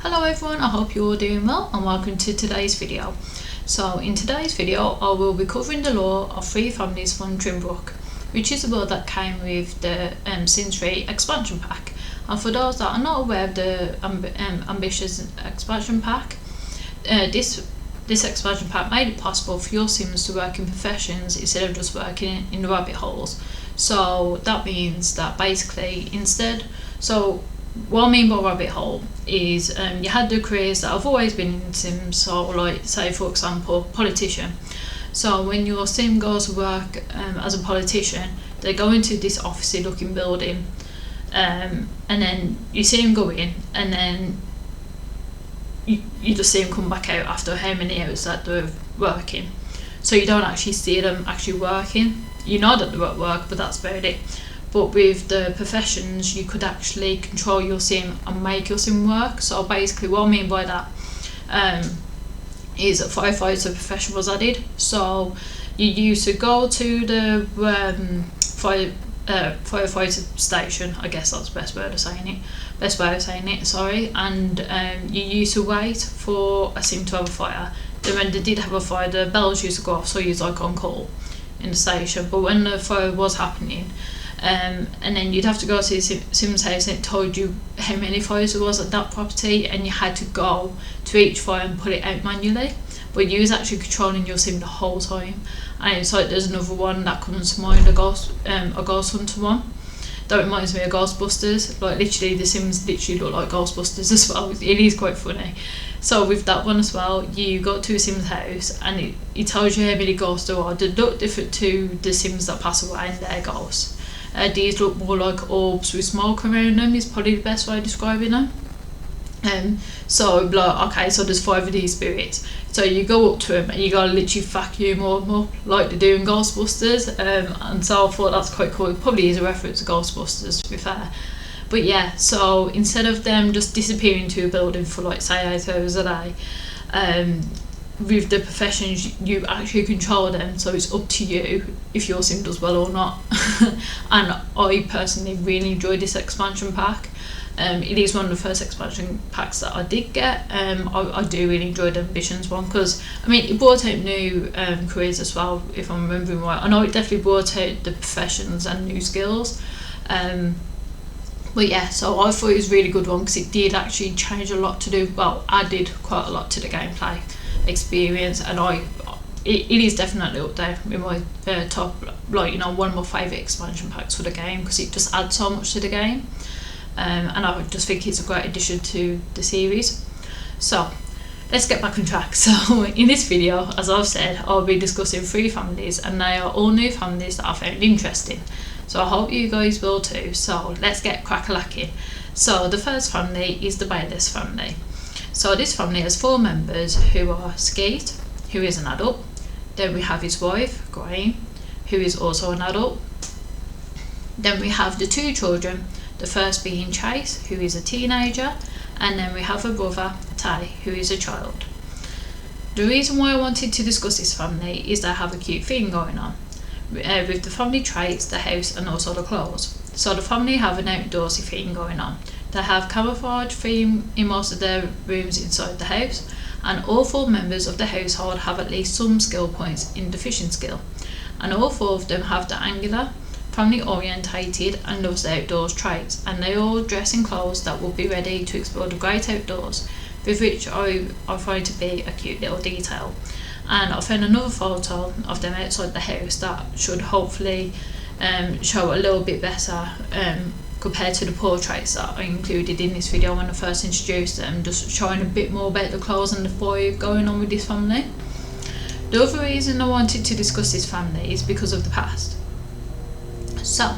Hello everyone, I hope you're all doing well and welcome to today's video. So in today's video I will be covering the lore of 3 families from Twinbrook, which is a world that came with the Sims 3 expansion pack. And for those that are not aware of the ambitious expansion pack, this expansion pack made it possible for your Sims to work in professions instead of just working in the rabbit holes. So that means that basically what I mean by rabbit hole is you had the careers that have always been in Sims, so like say for example politician. So when your Sim goes to work as a politician, they go into this officey looking building, and then you see him go in and then you just see him come back out after how many hours that they're working. So you don't actually see them actually working. You know that they're at work, but that's about it. But with the professions, you could actually control your Sim and make your Sim work. So basically what I mean by that is that firefighter profession was added. So you used to go to the firefighter station, I guess that's the best way of saying it, sorry, and you used to wait for a Sim to have a fire. Then when they did have a fire, the bells used to go off, so you was like on call in the station. But when the fire was happening, and then you'd have to go to the Sim's house and it told you how many fires there was at that property, and you had to go to each fire and put it out manually, but you was actually controlling your Sim the whole time. And it's like there's another one that comes to mind, a ghost hunter one. That reminds me of Ghostbusters. Like literally the Sims literally look like Ghostbusters as well. It is quite funny. So with that one as well, you go to a Sim's house and it tells you how many ghosts there are. They look different to the Sims that pass away and their ghosts. These look more like orbs with smoke around them is probably the best way of describing them. So like, okay, so there's 5 of these spirits. So you go up to them and you gotta literally vacuum them up like they do in Ghostbusters. And so I thought that's quite cool. It probably is a reference to Ghostbusters, to be fair. But yeah, so instead of them just disappearing to a building for like say 8 hours a day, with the professions you actually control them, so it's up to you if your Sim does well or not. And I personally really enjoyed this expansion pack. It is one of the first expansion packs that I did get. I do really enjoy the ambitions one because I mean it brought out new careers as well, if I'm remembering right. I know it definitely brought out the professions and new skills. But yeah, so I thought it was a really good one because it did actually change a lot to do. Well, I did quite a lot to the gameplay experience, and it is definitely up there with my top, like, you know, one of my favourite expansion packs for the game because it just adds so much to the game, and I just think it's a great addition to the series. So let's get back on track. So in this video, as I've said, I'll be discussing 3 families, and they are all new families that I found interesting, so I hope you guys will too. So let's get crack-a-lacking. So the first family is the Bayless family. So this family has 4 members who are Skeet, who is an adult. Then we have his wife, Graham, who is also an adult. Then we have the 2 children, the first being Chase, who is a teenager, and then we have a brother, Tay, who is a child. The reason why I wanted to discuss this family is they have a cute thing going on, with the family traits, the house, and also the clothes. So the family have an outdoorsy theme going on. They have camouflage theme in most of their rooms inside the house, and all 4 members of the household have at least some skill points in the fishing skill, and all 4 of them have the angular, family orientated and loves the outdoors traits, and they all dress in clothes that will be ready to explore the great outdoors, with which I find to be a cute little detail. And I found another photo of them outside the house that should hopefully show a little bit better compared to the portraits that I included in this video when I first introduced them, just showing a bit more about the clothes and the vibe going on with this family. The other reason I wanted to discuss this family is because of the past. So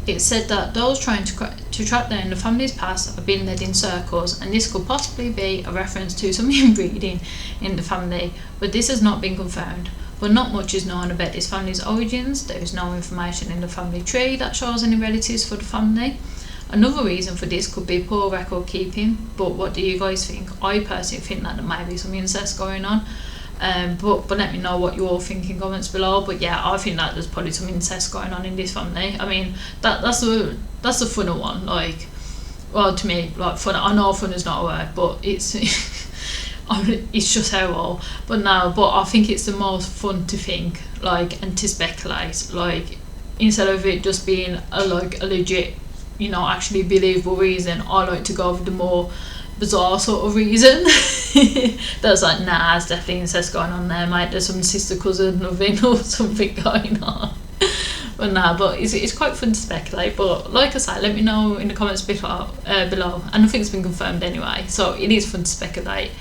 it's said that those trying to track down the family's past have been led in circles, and this could possibly be a reference to some inbreeding in the family, but this has not been confirmed. But not much is known about this family's origins. There is no information in the family tree that shows any relatives for the family. Another reason for this could be poor record keeping, but what do you guys think? I personally think that there might be some incest going on, but let me know what you all think in comments below. But yeah, I think that there's probably some incest going on in this family. I mean, that's a funner one. Like, well, to me, like fun. I know fun is not a word, but it's it's just how well. But I think it's the most fun to think, like, and to speculate, like, instead of it just being a legit, actually believable reason. I like to go with the more bizarre sort of reason. That's like, nah, there's definitely incest going on there, mate. There's some sister cousin loving or something going on. But it's quite fun to speculate. But like I say, let me know in the comments below. And I think it's been confirmed anyway, so it is fun to speculate.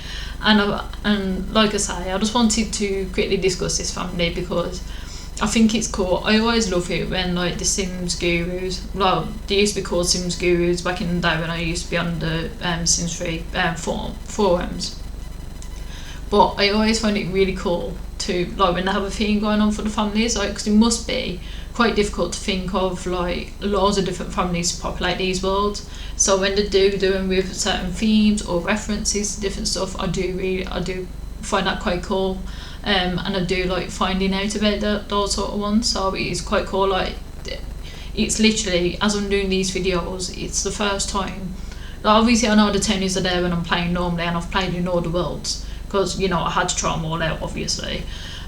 And like I say, I just wanted to quickly discuss this family because I think it's cool. I always love it when, like, the Sims gurus, well, they used to be called Sims gurus back in the day when I used to be on the Sims 3 forums. But I always find it really cool to, like, when they have a theme going on for the families, like, because it must be quite difficult to think of, like, loads of different families to populate these worlds. So when they do them with certain themes or references to different stuff, I do find that quite cool. And I do like finding out about those sort of ones, so it's quite cool. Like, it's literally, as I'm doing these videos, it's the first time, like, obviously I know the tennies are there when I'm playing normally, and I've played in all the worlds because I had to try them all out, obviously.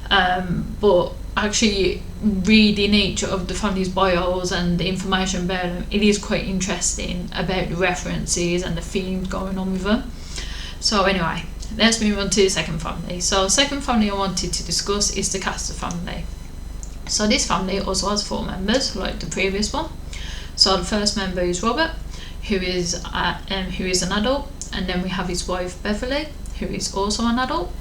But actually reading each of the family's bios and the information about them, it is quite interesting about the references and the themes going on with them. So anyway, let's move on to the second family. So the second family I wanted to discuss is the Castor family. So this family also has 4 members, like the previous one. So the first member is Robert, who is an adult, and then we have his wife Beverly, who is also an adult,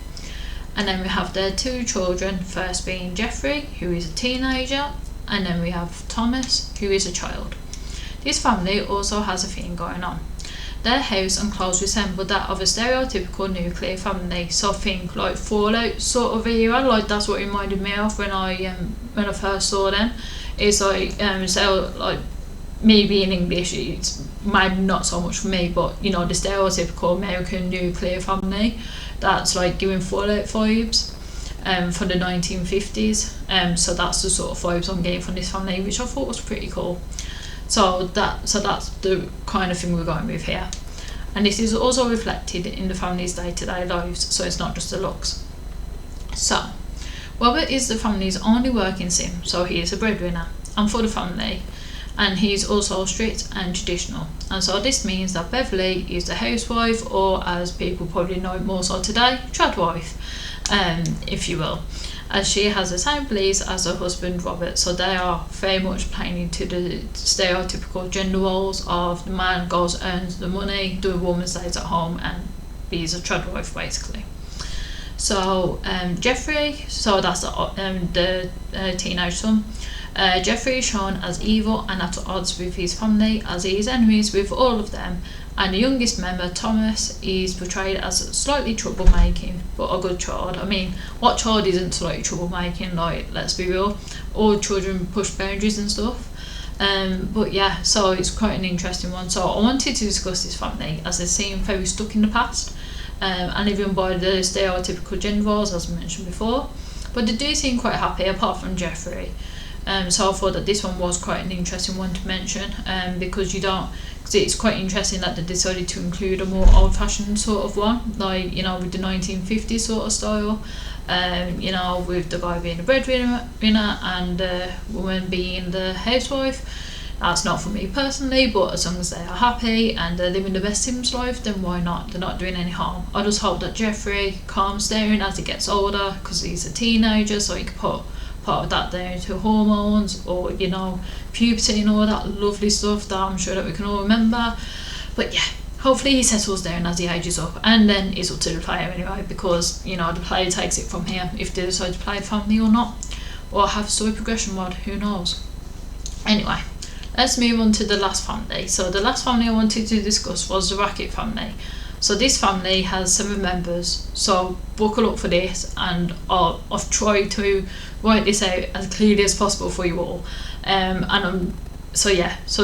and then we have their 2 children, first being Jeffrey, who is a teenager, and then we have Thomas, who is a child. This family also has a thing going on. Their house and clothes resemble that of a stereotypical nuclear family, so think like Fallout sort of era. Like, that's what it reminded me of when I first saw them. It's like so, like, me being English, it's maybe not so much for me, but the stereotypical American nuclear family, that's like giving Fallout vibes for the 1950s. So that's the sort of vibes I'm getting from this family, which I thought was pretty cool. So that's the kind of thing we're going with here, and this is also reflected in the family's day-to-day lives, so it's not just the looks. So Robert is the family's only working sim, so he is a breadwinner and for the family, and he is also strict and traditional, and so this means that Beverly is the housewife, or as people probably know it more so today, trad wife, if you will, as she has the same beliefs as her husband Robert. So they are very much playing into the stereotypical gender roles of the man goes, earns the money, the woman stays at home and is a trad wife, basically. So Jeffrey, so that's the teenage son. Jeffrey is shown as evil and at odds with his family, as he is enemies with all of them, and the youngest member, Thomas, is portrayed as slightly troublemaking, but a good child. I mean, what child isn't slightly troublemaking? Like, let's be real, all children push boundaries and stuff. But yeah, so it's quite an interesting one. So I wanted to discuss this family as they seem very stuck in the past, and even by the stereotypical gender roles, as I mentioned before, but they do seem quite happy apart from Jeffrey. So I thought that this one was quite an interesting one to mention, because it's quite interesting that they decided to include a more old-fashioned sort of one, like, with the 1950s sort of style, with the guy being the breadwinner and the woman being the housewife. That's not for me personally, but as long as they are happy and they're living the best Sims life, then why not? They're not doing any harm. I just hope that Jeffrey calms down as he gets older, because he's a teenager, so he can put part of that down to hormones or puberty and all that lovely stuff that I'm sure that we can all remember. But yeah, hopefully he settles down as he ages up, and then it's up to the player anyway, because the player takes it from here if they decide to play the family or not, or have story progression mod, who knows. Anyway, let's move on to the last family. So the last family I wanted to discuss was the Racket family. So this family has 7 members, so buckle up for this, and I've tried to write this out as clearly as possible for you all, so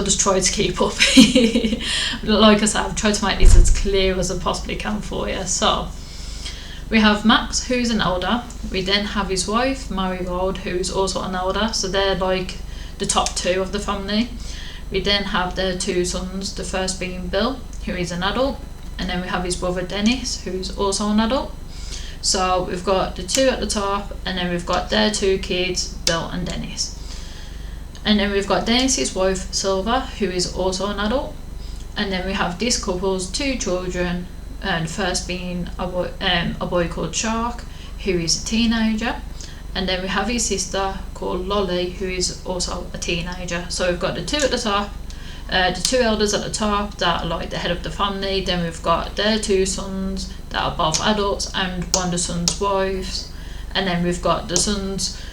just try to keep up. Like I said, I've tried to make this as clear as I possibly can for you. So we have Max, who's an elder. We then have his wife Marigold, who's also an elder, so they're like the top 2 of the family. We then have their 2 sons, the first being Bill, who is an adult, and then we have his brother Dennis, who's also an adult. So we've got the 2 at the top, and then we've got their 2 kids, Bill and Dennis. And then we've got Dennis's wife Silver, who is also an adult. And then we have this couple's 2 children, the first being a boy called Shark, who is a teenager. And then we have his sister called Lolly, who is also a teenager. So we've got the 2 at the top, the 2 elders at the top that are like the head of the family. Then we've got their 2 sons that are both adults and one of the son's wives. And then we've got the sons,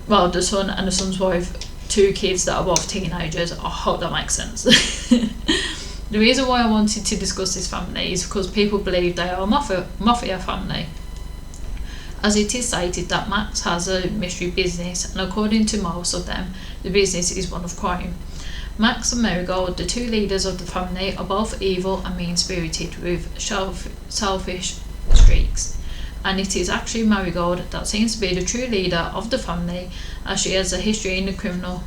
well, the son and the son's wife, 2 kids that are both teenagers. I hope that makes sense. The reason why I wanted to discuss this family is because people believe they are a mafia family, as it is stated that Max has a mystery business, and according to most of them, the business is one of crime. Max and Marigold, the 2 leaders of the family, are both evil and mean-spirited with selfish streaks. And it is actually Marigold that seems to be the true leader of the family, as she has a history in the criminal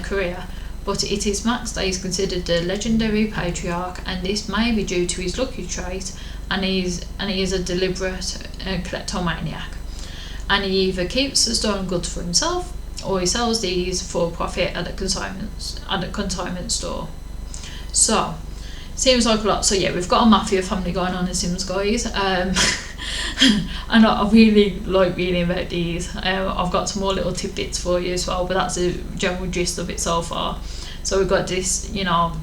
career. But it is Max that is considered the legendary patriarch, and this may be due to his lucky trait, and he is a deliberate kleptomaniac. And he either keeps the stolen goods for himself, or he sells these for profit at the consignment store. So, seems like a lot. So yeah, we've got a mafia family going on in Sims, guys. And I really like reading about these. I've got some more little tidbits for you as well, but that's the general gist of it so far. So we've got this, you know,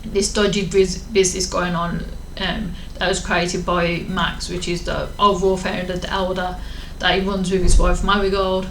this dodgy business going on that was created by Max, which is the overall founder, the elder, that he runs with his wife Marigold.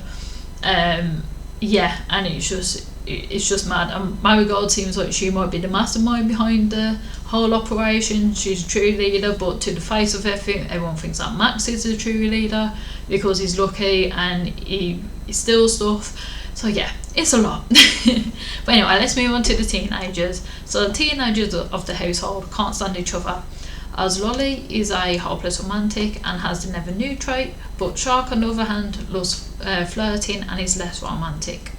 Yeah, and it's just mad. And Marigold seems like she might be the mastermind behind the whole operation. She's a true leader, but to the face of everything, everyone thinks that Max is the true leader because he's lucky and he steals stuff. So yeah, it's a lot. But anyway, let's move on to the teenagers. So the teenagers of the household can't stand each other, as Lolly is a hopeless romantic and has the never new trait, but Shark on the other hand loves flirting and is less romantic.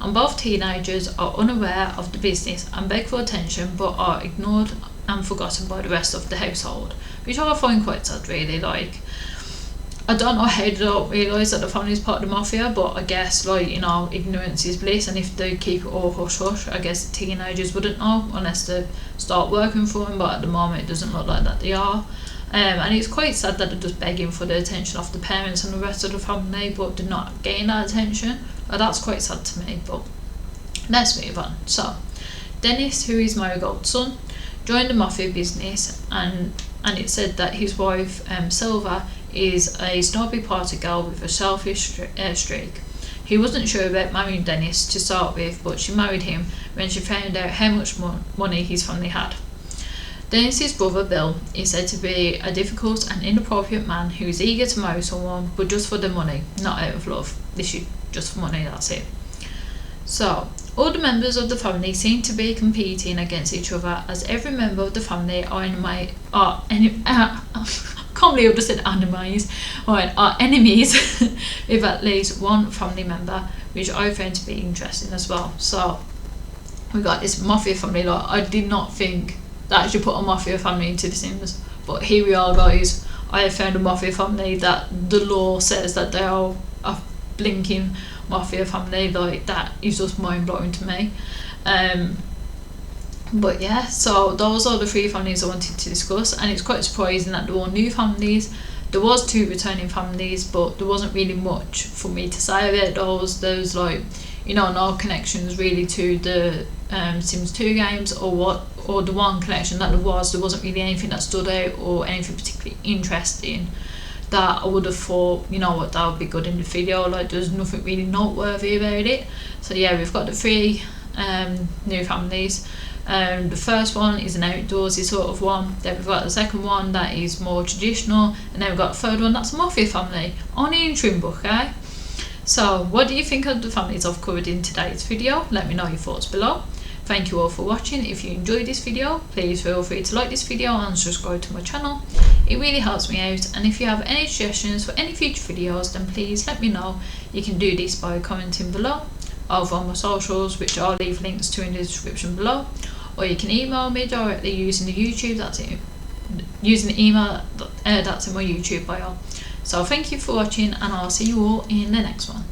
And both teenagers are unaware of the business and beg for attention, but are ignored and forgotten by the rest of the household, which I find quite sad, really. Like, I don't know how they don't realise that the family is part of the mafia, but I guess, like, you know, ignorance is bliss, and if they keep it all hush hush, I guess the teenagers wouldn't know unless they start working for them, but at the moment it doesn't look like that they are. And it's quite sad that they're just begging for the attention of the parents and the rest of the family, but they're not getting that attention. That's quite sad to me, but let's move on. So, Dennis, who is Marigold's son, joined the mafia business, and it's said that his wife, Silver, is a snobby party girl with a selfish streak. He wasn't sure about marrying Dennis to start with, but she married him when she found out how much money his family had. Dennis's brother Bill is said to be a difficult and inappropriate man who is eager to marry someone, but just for the money, not out of love. This is just for money, that's it. So, all the members of the family seem to be competing against each other, as every member of the family are enemies with at least one family member, which I found to be interesting as well. So, we got this mafia family. Like, I did not think that I should put a mafia family into The Sims, but here we are, guys. I have found a mafia family that the law says that they are a blinking mafia family. Like, that is just mind-blowing to me. But yeah, so those are the 3 families I wanted to discuss, and it's quite surprising that there were new families. There was 2 returning families, but there wasn't really much for me to say about those. There's, like, you know, no connections really to the Sims 2 games, or the one connection that there wasn't really anything that stood out or anything particularly interesting that I would have thought, you know what, that would be good in the video. Like, there's nothing really noteworthy about it. So yeah, we've got the 3 new families. The first one is an outdoorsy sort of one, then we've got the second one that is more traditional, and then we've got the third one that's a mafia family, only in Twinbrook, okay? So, what do you think of the families I've covered in today's video? Let me know your thoughts below. Thank you all for watching. If you enjoyed this video, please feel free to like this video and subscribe to my channel. It really helps me out, and if you have any suggestions for any future videos, then please let me know. You can do this by commenting below. over on my socials, which I'll leave links to in the description below, or you can email me directly using the YouTube, that's it, using the email that's in my YouTube bio. So thank you for watching, and I'll see you all in the next one.